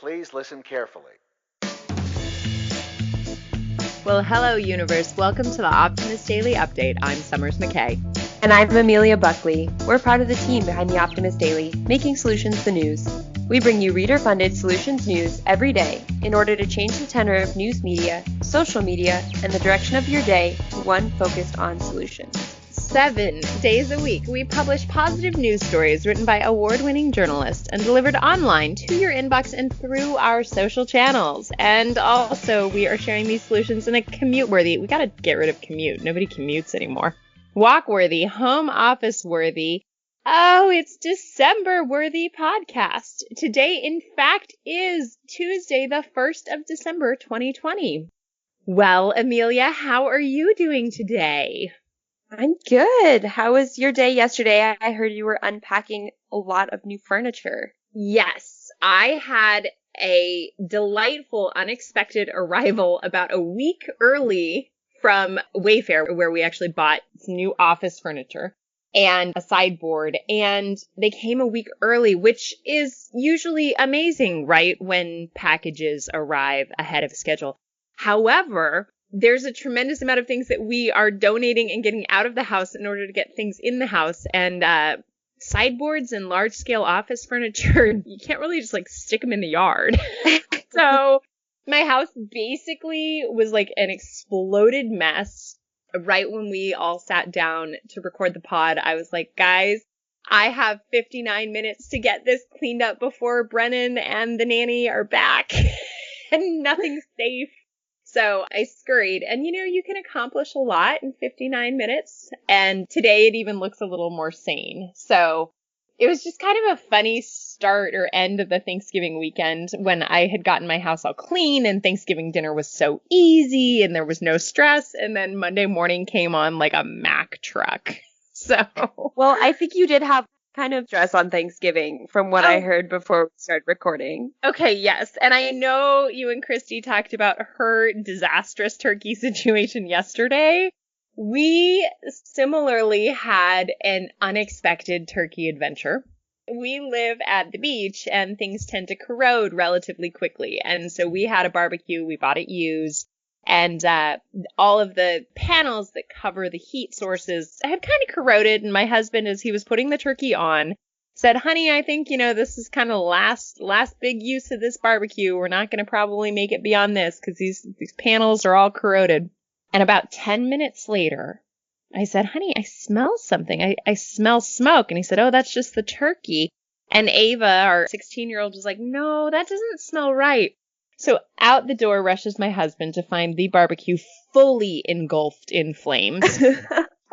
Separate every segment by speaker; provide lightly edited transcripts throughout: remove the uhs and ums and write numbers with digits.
Speaker 1: Please listen carefully.
Speaker 2: Well, hello, universe. Welcome to the Optimist Daily Update. I'm Summers McKay.
Speaker 3: And I'm Amelia Buckley. We're part of the team behind the Optimist Daily, making solutions the news. We bring you reader-funded solutions news every day in order to change the tenor of news media, social media, and the direction of your day to one focused on solutions.
Speaker 2: 7 days a week, we publish positive news stories written by award-winning journalists and delivered online to your inbox and through our social channels. And also, we are sharing these solutions in a commute-worthy, we gotta get rid of commute. Nobody commutes anymore. Walk-worthy, home office-worthy, oh, it's December-worthy podcast. Today, in fact, is Tuesday, the 1st of December, 2020. Well, Amelia, how are you doing today?
Speaker 3: I'm good. How was your day yesterday? I heard you were unpacking a lot of new furniture.
Speaker 2: Yes, I had a delightful, unexpected arrival about a week early from Wayfair, where we actually bought some new office furniture and a sideboard, and they came a week early, which is usually amazing, right, when packages arrive ahead of schedule. However, there's a tremendous amount of things that we are donating and getting out of the house in order to get things in the house. And sideboards and large-scale office furniture, you can't really just, stick them in the yard. So my house basically was like an exploded mess. Right when we all sat down to record the pod, I was like, guys, I have 59 minutes to get this cleaned up before Brennan and the nanny are back. And nothing's safe. So I scurried, and you can accomplish a lot in 59 minutes. And today it even looks a little more sane. So it was just kind of a funny start or end of the Thanksgiving weekend when I had gotten my house all clean and Thanksgiving dinner was so easy and there was no stress. And then Monday morning came on like a Mack truck. So,
Speaker 3: well, I think you did have kind of stress on Thanksgiving from what I heard before we started recording.
Speaker 2: Okay, yes. And I know you and Kristy talked about her disastrous turkey situation yesterday. We similarly had an unexpected turkey adventure. We live at the beach and things tend to corrode relatively quickly. And so we had a barbecue, we bought it used, and all of the panels that cover the heat sources had kind of corroded. And my husband, as he was putting the turkey on, said, honey, I think, this is kind of last big use of this barbecue. We're not going to probably make it beyond this because these panels are all corroded. And about 10 minutes later, I said, honey, I smell something. I smell smoke. And he said, oh, that's just the turkey. And Ava, our 16-year-old, was like, no, that doesn't smell right. So out the door rushes my husband to find the barbecue fully engulfed in flames.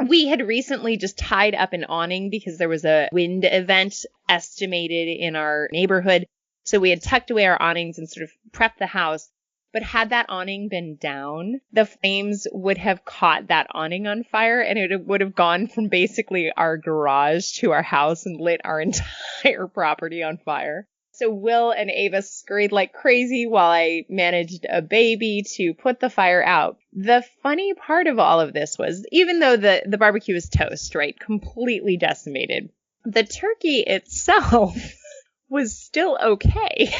Speaker 2: We had recently just tied up an awning because there was a wind event estimated in our neighborhood. So we had tucked away our awnings and sort of prepped the house. But had that awning been down, the flames would have caught that awning on fire, and it would have gone from basically our garage to our house and lit our entire property on fire. So Will and Ava scurried like crazy while I managed a baby to put the fire out. The funny part of all of this was, even though the barbecue was toast, right, completely decimated, the turkey itself was still okay.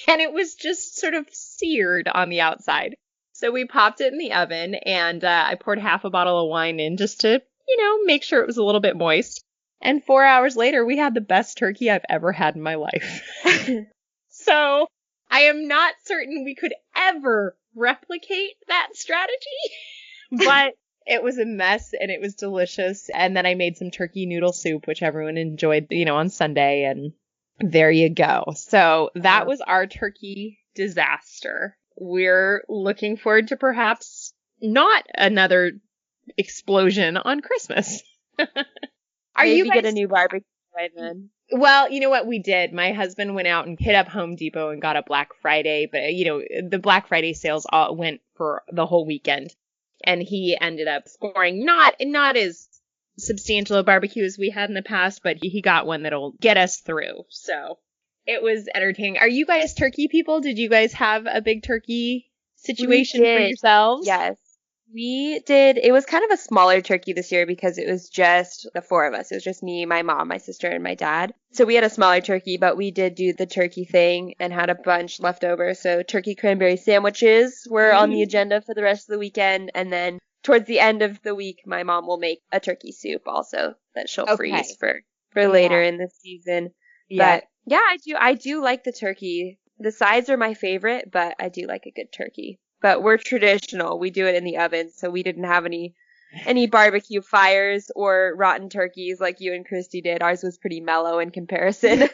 Speaker 2: And it was just sort of seared on the outside. So we popped it in the oven, and I poured half a bottle of wine in just to, make sure it was a little bit moist. And 4 hours later, we had the best turkey I've ever had in my life. So I am not certain we could ever replicate that strategy, but it was a mess and it was delicious. And then I made some turkey noodle soup, which everyone enjoyed, on Sunday. And there you go. So that was our turkey disaster. We're looking forward to perhaps not another explosion on Christmas.
Speaker 3: Maybe you get a new barbecue right then?
Speaker 2: Well, you know what we did? My husband went out and hit up Home Depot and got a Black Friday, but the Black Friday sales all went for the whole weekend, and he ended up scoring not as substantial a barbecue as we had in the past, but he got one that'll get us through. So it was entertaining. Are you guys turkey people? Did you guys have a big turkey situation for yourselves?
Speaker 3: Yes. It was kind of a smaller turkey this year because it was just the four of us. It was just me, my mom, my sister, and my dad. So we had a smaller turkey, but we did do the turkey thing and had a bunch left over. So turkey cranberry sandwiches were on the agenda for the rest of the weekend. And then towards the end of the week, my mom will make a turkey soup also that she'll freeze for later in the season.
Speaker 2: Yeah.
Speaker 3: But yeah, I do like the turkey. The sides are my favorite, but I do like a good turkey. But we're traditional. We do it in the oven, so we didn't have any barbecue fires or rotten turkeys like you and Kristy did. Ours was pretty mellow in comparison.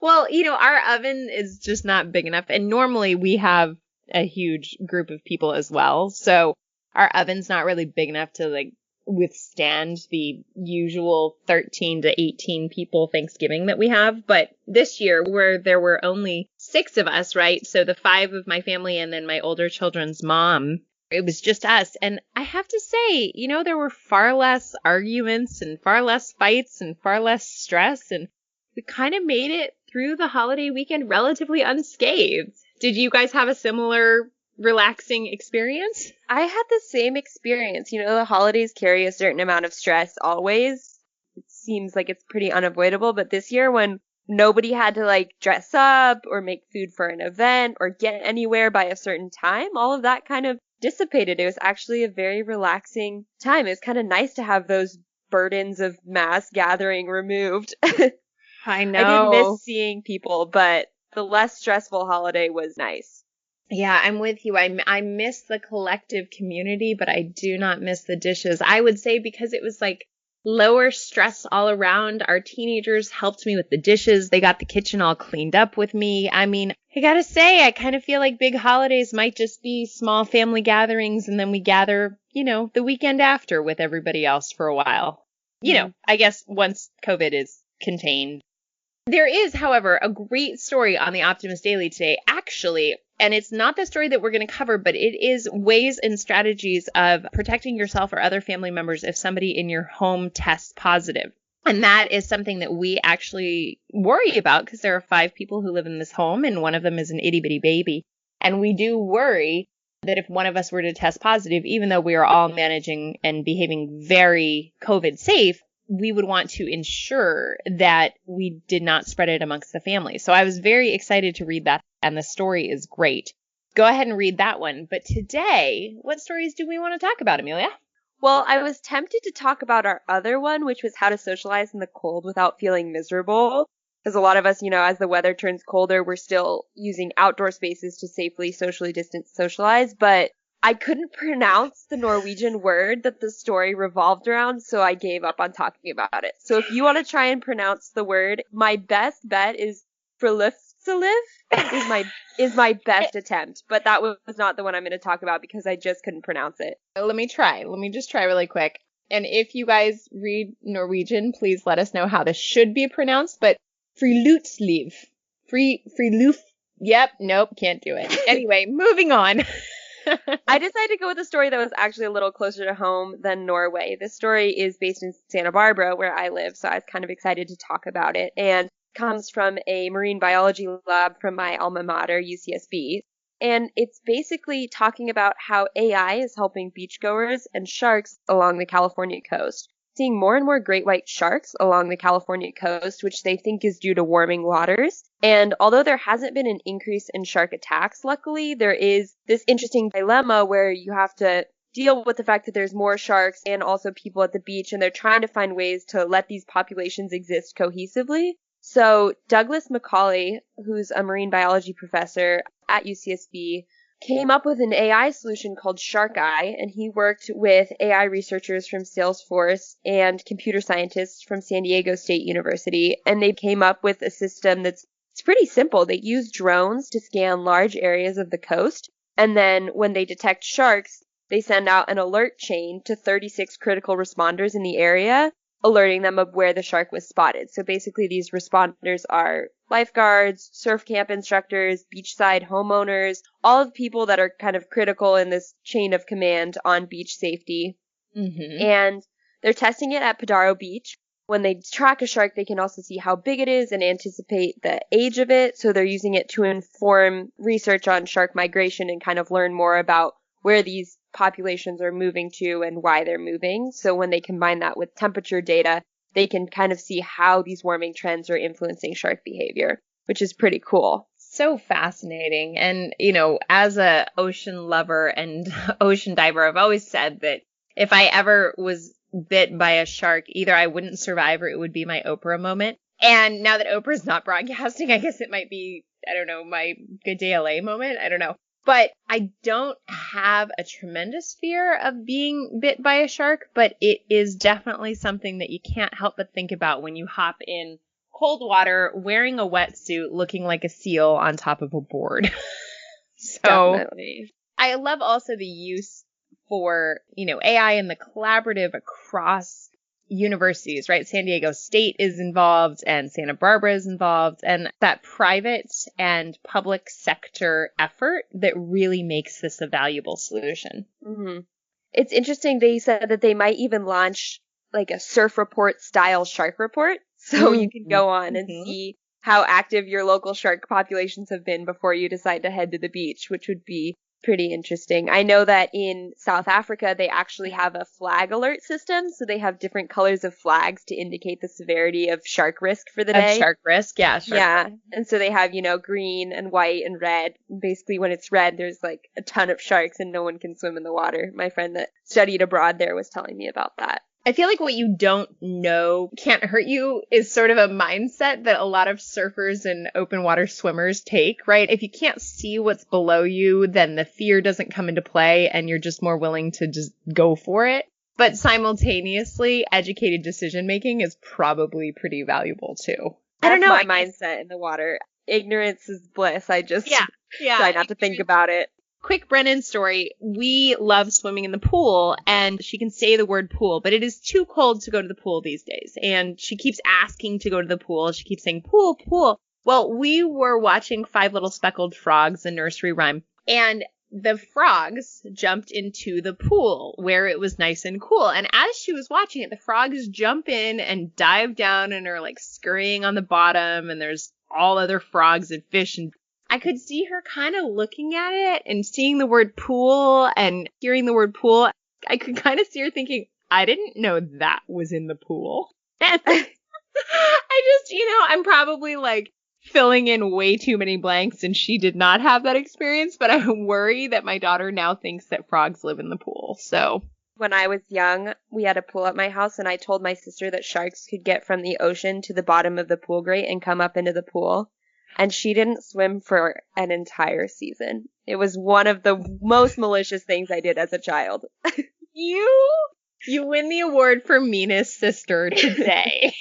Speaker 2: Well, our oven is just not big enough. And normally we have a huge group of people as well. So our oven's not really big enough to withstand the usual 13 to 18 people Thanksgiving that we have. But this year, where there were only 6 of us, right? So the 5 of my family and then my older children's mom, it was just us. And I have to say, there were far less arguments and far less fights and far less stress. And we kind of made it through the holiday weekend relatively unscathed. Did you guys have a similar relaxing experience?
Speaker 3: I had the same experience. The holidays carry a certain amount of stress always. It seems like it's pretty unavoidable, but this year when nobody had to dress up or make food for an event or get anywhere by a certain time, all of that kind of dissipated. It was actually a very relaxing time. It was kind of nice to have those burdens of mass gathering removed.
Speaker 2: I know.
Speaker 3: I did miss seeing people, but the less stressful holiday was nice.
Speaker 2: Yeah, I'm with you. I miss the collective community, but I do not miss the dishes. I would say because it was lower stress all around. Our teenagers helped me with the dishes. They got the kitchen all cleaned up with me. I mean, I gotta say, I kind of feel like big holidays might just be small family gatherings, and then we gather, the weekend after with everybody else for a while. I guess once COVID is contained. There is, however, a great story on the Optimist Daily today, actually, and it's not the story that we're going to cover, but it is ways and strategies of protecting yourself or other family members if somebody in your home tests positive. And that is something that we actually worry about because there are 5 people who live in this home, and one of them is an itty-bitty baby. And we do worry that if one of us were to test positive, even though we are all managing and behaving very COVID safe, we would want to ensure that we did not spread it amongst the family. So I was very excited to read that, and the story is great. Go ahead and read that one. But today, what stories do we want to talk about, Amelia?
Speaker 3: Well, I was tempted to talk about our other one, which was how to socialize in the cold without feeling miserable. Because a lot of us, as the weather turns colder, we're still using outdoor spaces to safely socially distance socialize. But I couldn't pronounce the Norwegian word that the story revolved around, so I gave up on talking about it. So if you want to try and pronounce the word, my best bet is Friluftsliv is my best attempt. But that was not the one I'm going to talk about because I just couldn't pronounce it.
Speaker 2: Let me try. Let me just try really quick. And if you guys read Norwegian, please let us know how this should be pronounced. But Friluftsliv. Friluf. Yep. Nope. Can't do it. Anyway, moving on.
Speaker 3: I decided to go with a story that was actually a little closer to home than Norway. This story is based in Santa Barbara, where I live, so I was kind of excited to talk about it. And comes from a marine biology lab from my alma mater, UCSB. And it's basically talking about how AI is helping beachgoers and sharks along the California coast. Seeing more and more great white sharks along the California coast, which they think is due to warming waters. And although there hasn't been an increase in shark attacks, luckily, there is this interesting dilemma where you have to deal with the fact that there's more sharks and also people at the beach, and they're trying to find ways to let these populations exist cohesively. So Douglas Macaulay, who's a marine biology professor at UCSB, came up with an AI solution called Shark Eye, and he worked with AI researchers from Salesforce and computer scientists from San Diego State University, and they came up with a system it's pretty simple. They use drones to scan large areas of the coast, and then when they detect sharks, they send out an alert chain to 36 critical responders in the area, alerting them of where the shark was spotted. So basically these responders are lifeguards, surf camp instructors, beachside homeowners, all of the people that are kind of critical in this chain of command on beach safety. Mm-hmm. And they're testing it at Padaro Beach. When they track a shark, they can also see how big it is and anticipate the age of it. So they're using it to inform research on shark migration and kind of learn more about where these populations are moving to and why they're moving. So when they combine that with temperature data, they can kind of see how these warming trends are influencing shark behavior, which is pretty cool.
Speaker 2: So fascinating. And, as a ocean lover and ocean diver, I've always said that if I ever was bit by a shark, either I wouldn't survive or it would be my Oprah moment. And now that Oprah's not broadcasting, I guess it might be, I don't know, my Good Day LA moment. I don't know. But I don't have a tremendous fear of being bit by a shark, but it is definitely something that you can't help but think about when you hop in cold water, wearing a wetsuit, looking like a seal on top of a board. So
Speaker 3: definitely.
Speaker 2: I love also the use for, AI and the collaborative across universities, right? San Diego State is involved and Santa Barbara is involved, and that private and public sector effort that really makes this a valuable solution.
Speaker 3: Mm-hmm. It's interesting. They said that they might even launch like a surf report style shark report. So you can go on and see how active your local shark populations have been before you decide to head to the beach, which would be pretty interesting. I know that in South Africa, they actually have a flag alert system. So they have different colors of flags to indicate the severity of shark risk for the day.
Speaker 2: Shark risk, yeah.
Speaker 3: Yeah. And so they have, green and white and red. Basically, when it's red, there's like a ton of sharks and no one can swim in the water. My friend that studied abroad there was telling me about that.
Speaker 2: I feel like what you don't know can't hurt you is sort of a mindset that a lot of surfers and open water swimmers take, right? If you can't see what's below you, then the fear doesn't come into play and you're just more willing to just go for it. But simultaneously, educated decision making is probably pretty valuable too.
Speaker 3: I don't know. My mindset in the water. Ignorance is bliss. I just try not to think about it.
Speaker 2: Quick Brennan story. We love swimming in the pool, and she can say the word pool, but it is too cold to go to the pool these days. And she keeps asking to go to the pool. She keeps saying, pool, pool. Well, we were watching Five Little Speckled Frogs, a nursery rhyme, and the frogs jumped into the pool where it was nice and cool. And as she was watching it, the frogs jump in and dive down and are like scurrying on the bottom, and there's all other frogs and fish, and I could see her kind of looking at it and seeing the word pool and hearing the word pool. I could kind of see her thinking, I didn't know that was in the pool. And I just, I'm probably like filling in way too many blanks, and she did not have that experience, but I worry that my daughter now thinks that frogs live in the pool. So
Speaker 3: when I was young, we had a pool at my house, and I told my sister that sharks could get from the ocean to the bottom of the pool grate and come up into the pool. And she didn't swim for an entire season. It was one of the most malicious things I did as a child.
Speaker 2: You win the award for meanest sister today.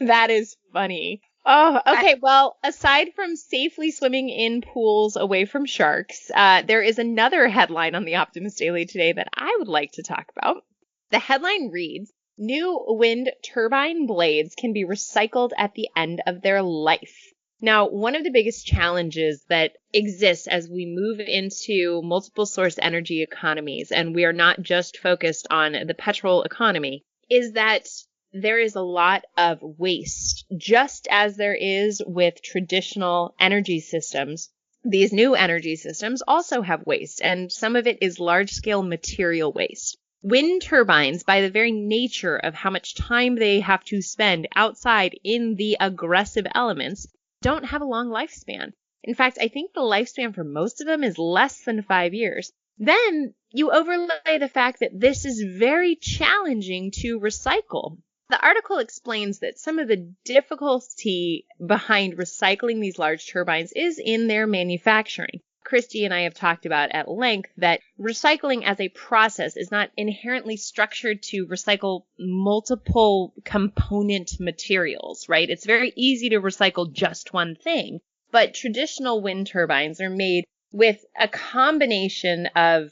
Speaker 2: That is funny. Oh, okay. Well, aside from safely swimming in pools away from sharks, there is another headline on the Optimist Daily today that I would like to talk about. The headline reads, "New wind turbine blades can be recycled at the end of their life." Now, one of the biggest challenges that exists as we move into multiple source energy economies, and we are not just focused on the petrol economy, is that there is a lot of waste, just as there is with traditional energy systems. These new energy systems also have waste, and some of it is large-scale material waste. Wind turbines, by the very nature of how much time they have to spend outside in the aggressive elements, don't have a long lifespan. In fact, I think the lifespan for most of them is less than 5 years. Then you overlay the fact that this is very challenging to recycle. The article explains that some of the difficulty behind recycling these large turbines is in their manufacturing. Kristy and I have talked about at length that recycling as a process is not inherently structured to recycle multiple component materials, right? It's very easy to recycle just one thing, but traditional wind turbines are made with a combination of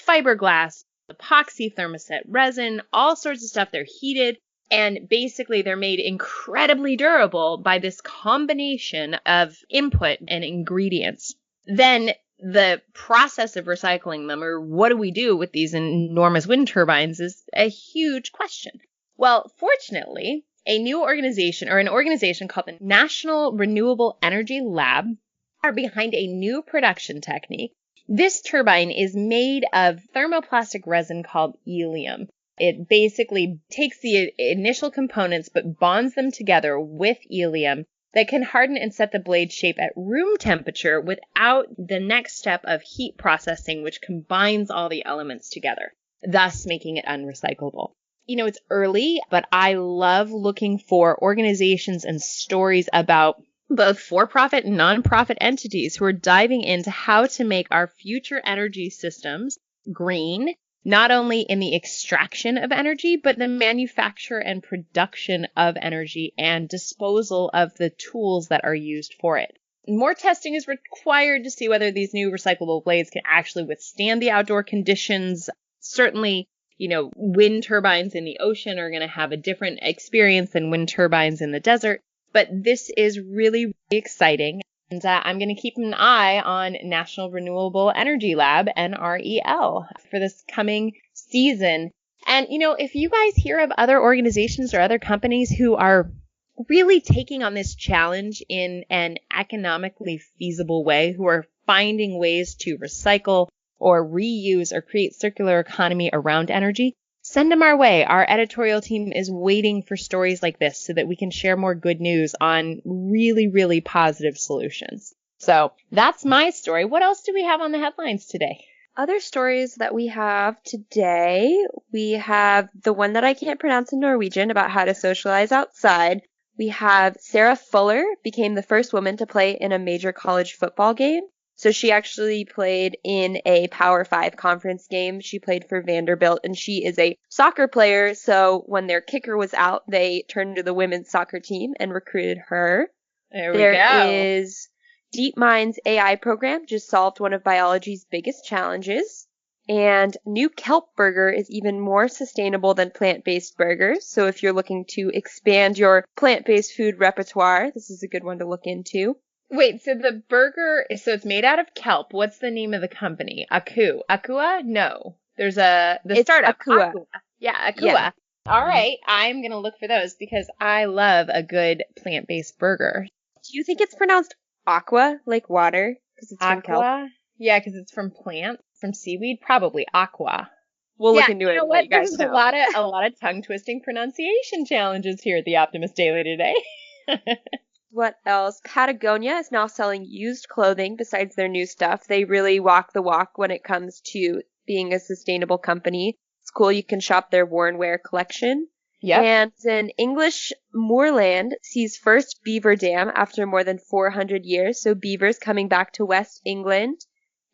Speaker 2: fiberglass, epoxy thermoset resin, all sorts of stuff. They're heated, and basically they're made incredibly durable by this combination of input and ingredients. Then the process of recycling them, or what do we do with these enormous wind turbines, is a huge question. Well, fortunately, an organization called the National Renewable Energy Lab are behind a new production technique This turbine is made of thermoplastic resin called helium. It basically takes the initial components but bonds them together with helium that can harden and set the blade shape at room temperature without the next step of heat processing, which combines all the elements together, thus making it unrecyclable. It's early, but I love looking for organizations and stories about both for-profit and non-profit entities who are diving into how to make our future energy systems green, not only in the extraction of energy, but the manufacture and production of energy and disposal of the tools that are used for it. More testing is required to see whether these new recyclable blades can actually withstand the outdoor conditions. Certainly, wind turbines in the ocean are going to have a different experience than wind turbines in the desert. But this is really, really exciting. And I'm going to keep an eye on National Renewable Energy Lab, NREL, for this coming season. And, if you guys hear of other organizations or other companies who are really taking on this challenge in an economically feasible way, who are finding ways to recycle or reuse or create circular economy around energy, send them our way. Our editorial team is waiting for stories like this so that we can share more good news on really, really positive solutions. So that's my story. What else do we have on the headlines today?
Speaker 3: Other stories that we have today, we have the one that I can't pronounce in Norwegian about how to socialize outside. We have Sarah Fuller became the first woman to play in a major college football game. So she actually played in a Power 5 conference game. She played for Vanderbilt, and she is a soccer player. So when their kicker was out, they turned to the women's soccer team and recruited her.
Speaker 2: There we
Speaker 3: go.
Speaker 2: There
Speaker 3: is DeepMind's AI program just solved one of biology's biggest challenges. And new kelp burger is even more sustainable than plant-based burgers. So if you're looking to expand your plant-based food repertoire, this is a good one to look into.
Speaker 2: Wait, so the burger, so it's made out of kelp. What's the name of the company? Akua? No. There's the startup.
Speaker 3: Akua.
Speaker 2: Yeah, Akua.
Speaker 3: Yeah.
Speaker 2: All right. I'm going to look for those because I love a good plant-based burger.
Speaker 3: Do you think it's pronounced aqua, like water? Because it's from kelp?
Speaker 2: Aqua? Yeah, because it's from plants, from seaweed. Probably aqua.
Speaker 3: We'll look into it and let you guys know.
Speaker 2: There's a lot of tongue-twisting pronunciation challenges here at the Optimist Daily today.
Speaker 3: What else? Patagonia is now selling used clothing besides their new stuff. They really walk the walk when it comes to being a sustainable company. It's cool. You can shop their worn wear collection.
Speaker 2: Yep.
Speaker 3: And an English moorland sees first beaver dam after more than 400 years. So beavers coming back to West England.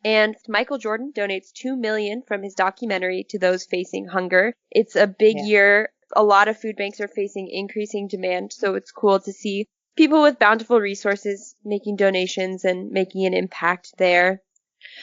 Speaker 3: And Michael Jordan donates $2 million from his documentary to those facing hunger. It's a big year. A lot of food banks are facing increasing demand. So it's cool to see people with bountiful resources making donations and making an impact there.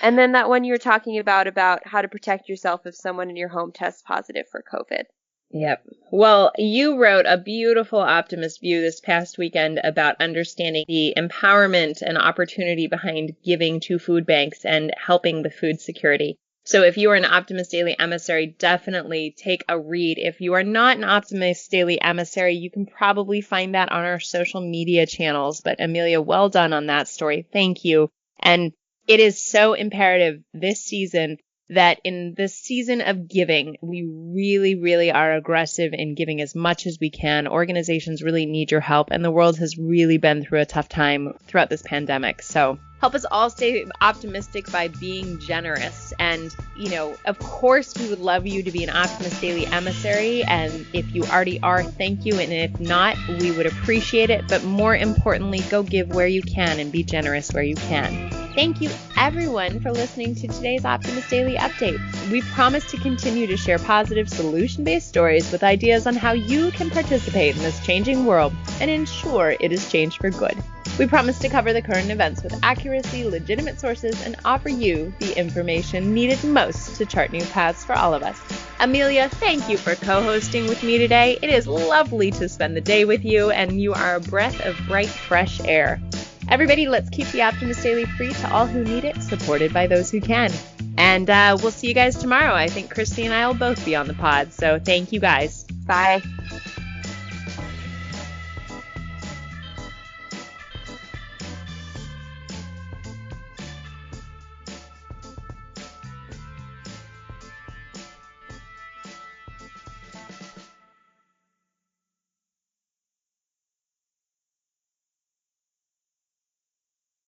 Speaker 3: And then that one you were talking about how to protect yourself if someone in your home tests positive for COVID.
Speaker 2: Yep. Well, you wrote a beautiful Optimist View this past weekend about understanding the empowerment and opportunity behind giving to food banks and helping with food security. So if you are an Optimist Daily emissary, definitely take a read. If you are not an Optimist Daily emissary, you can probably find that on our social media channels. But Amelia, well done on that story. Thank you. And it is so imperative this season that in the season of giving, we really, really are aggressive in giving as much as we can. Organizations really need your help, and the world has really been through a tough time throughout this pandemic. So help us all stay optimistic by being generous. And, of course, we would love you to be an Optimist Daily emissary. And if you already are, thank you. And if not, we would appreciate it. But more importantly, go give where you can and be generous where you can. Thank you, everyone, for listening to today's Optimist Daily Update. We promise to continue to share positive, solution-based stories with ideas on how you can participate in this changing world and ensure it is changed for good. We promise to cover the current events with accuracy, legitimate sources, and offer you the information needed most to chart new paths for all of us. Amelia, thank you for co-hosting with me today. It is lovely to spend the day with you, and you are a breath of bright, fresh air. Everybody, let's keep the Optimist Daily free to all who need it, supported by those who can. And we'll see you guys tomorrow. I think Kristy and I will both be on the pod, so thank you guys.
Speaker 3: Bye.